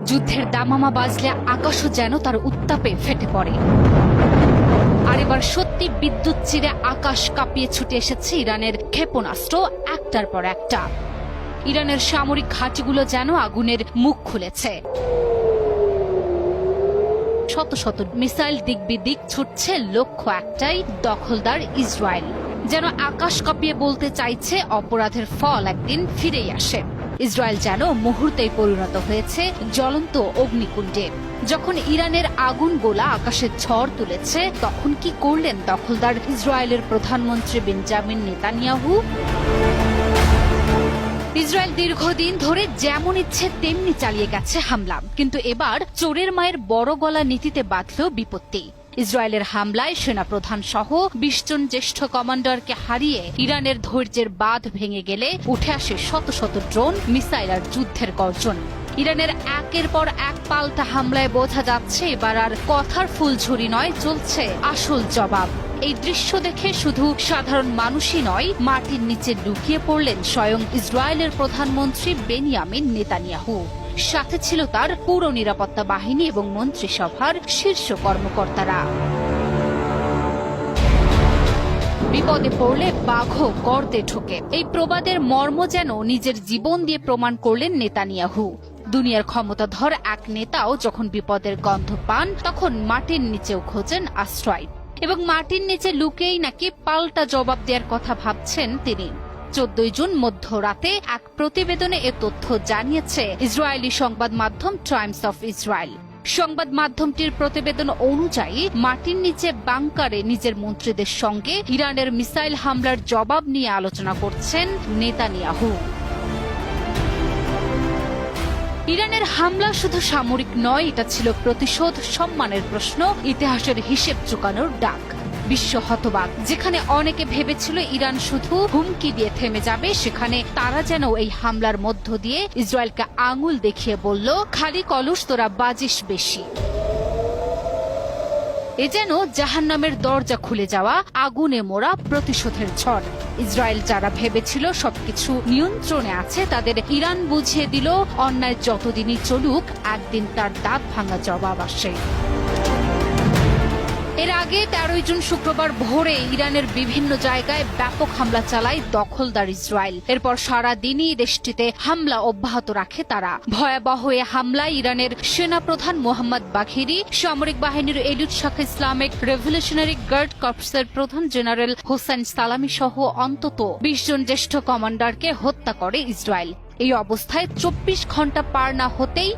যুদ্ধের দামামা বাজলে আকাশও যেন তার উত্তাপে ফেটে পড়ে। আর এবার সত্যি বিদ্যুৎ চিরে আকাশ কাঁপিয়ে ছুটে এসেছে ইরানের ক্ষেপণাস্ত্র একটার পর একটা। ইরানের সামরিক ঘাঁটিগুলো যেন আগুনের মুখ খুলেছে। শত শত মিসাইল দিক বিদিক ছুটছে, লক্ষ্য একটাই, দখলদার ইসরায়েল। যেন আকাশ কাঁপিয়ে বলতে চাইছে অপরাধের ফল একদিন ফিরেই আসে। ইসরায়েল যেন মুহূর্তেই পরিণত হয়েছে জ্বলন্ত অগ্নিকুণ্ডে। যখন ইরানের আগুন গোলা আকাশে ঝড় তুলেছে, তখন কি করলেন দখলদার ইসরায়েলের প্রধানমন্ত্রী বেঞ্জামিন নেতানিয়াহু? ইসরায়েল দীর্ঘদিন ধরে যেমন ইচ্ছে তেমনি চালিয়ে গেছে হামলা, কিন্তু এবার চোরের মায়ের বড় গলা নীতিতে বাঁধল বিপত্তি। ইসরায়েলের হামলায় সেনাপ্রধান সহ ২০ জন জ্যেষ্ঠ কমান্ডারকে হারিয়ে ইরানের ধৈর্যের বাঁধ ভেঙে গেলে উঠে আসে শত শত ড্রোন, মিসাইল আর যুদ্ধের গর্জন। ইরানের একের পর এক পাল্টা হামলায় বোঝা যাচ্ছে এবার আর কথার ফুলঝুরি নয়, চলছে আসল জবাব। এই দৃশ্য দেখে শুধু সাধারণ মানুষই নয়, মাটির নিচে লুকিয়ে পড়লেন স্বয়ং ইসরায়েলের প্রধানমন্ত্রী বেনিয়ামিন নেতানিয়াহু। সাথে ছিল তার পুরো নিরাপত্তা বাহিনী এবং মন্ত্রিসভার শীর্ষ কর্মকর্তারা। বিপদে পড়লে বাঘও গর্তে ঢোকে, এই প্রবাদের মর্ম যেন নিজের জীবন দিয়ে প্রমাণ করলেন নেতানিয়াহু। দুনিয়ার ক্ষমতাধর এক নেতাও যখন বিপদের গন্ধ পান, তখন মাটির নিচেও খোঁজেন আশ্রয়। এবং মাটির নিচে লুকিয়েই নাকি পাল্টা জবাব দেওয়ার কথা ভাবছেন তিনি। 14 জুন মধ্যরাতে এক প্রতিবেদনে এ তথ্য জানিয়েছে ইসরায়েলি সংবাদ মাধ্যম টাইমস অফ ইসরায়েল। সংবাদ মাধ্যমটির প্রতিবেদন অনুযায়ী মাটির নিচে বাংকারে নিজের মন্ত্রীদের সঙ্গে ইরানের মিসাইল হামলার জবাব নিয়ে আলোচনা করছেন নেতানিয়াহু। ইরানের হামলা শুধু সামরিক নয়, এটা ছিল প্রতিশোধ, সম্মানের প্রশ্ন, ইতিহাসের হিসেব চুকানোর ডাক। বিশ্ব হতবাক। যেখানে অনেকে ভেবেছিল ইরান শুধু হুমকি দিয়ে থেমে যাবে, সেখানে তারা যেন এই হামলার মধ্য দিয়ে ইসরায়েলকে আঙুল দেখিয়ে বলল, খালি কলুস, তোরা বাজিস বেশি। এ যেন জাহান্নামের দরজা খুলে যাওয়া, আগুনে মোড়া প্রতিশোধের ঝড়। ইসরায়েল যারা ভেবেছিল সবকিছু নিয়ন্ত্রণে আছে, তাদের ইরান বুঝিয়ে দিল, অন্যায় যতদিনই চলুক, একদিন তার দাঁত ভাঙা জবাব আসে। এর আগে 13 জুন শুক্রবার ভোরে ইরানের বিভিন্ন জায়গায় ব্যাপক হামলা চালায় দখলদার ইসরায়েল। এরপর সারা দিনই দেশটিতে হামলা অব্যাহত রাখে তারা। ভয়াবহ এ হামলায় ইরানের সেনাপ্রধান মোহাম্মদ বাঘেরি, সামরিক বাহিনীর এলিট শাখা ইসলামিক রেভলিউশনারি গার্ড কর্পসের প্রধান জেনারেল হোসেন সালামি সহ অন্তত 20 জন জ্যেষ্ঠ কমান্ডারকে হত্যা করে ইসরায়েল। এই অবস্থায় 24 ঘন্টা পার না হতেই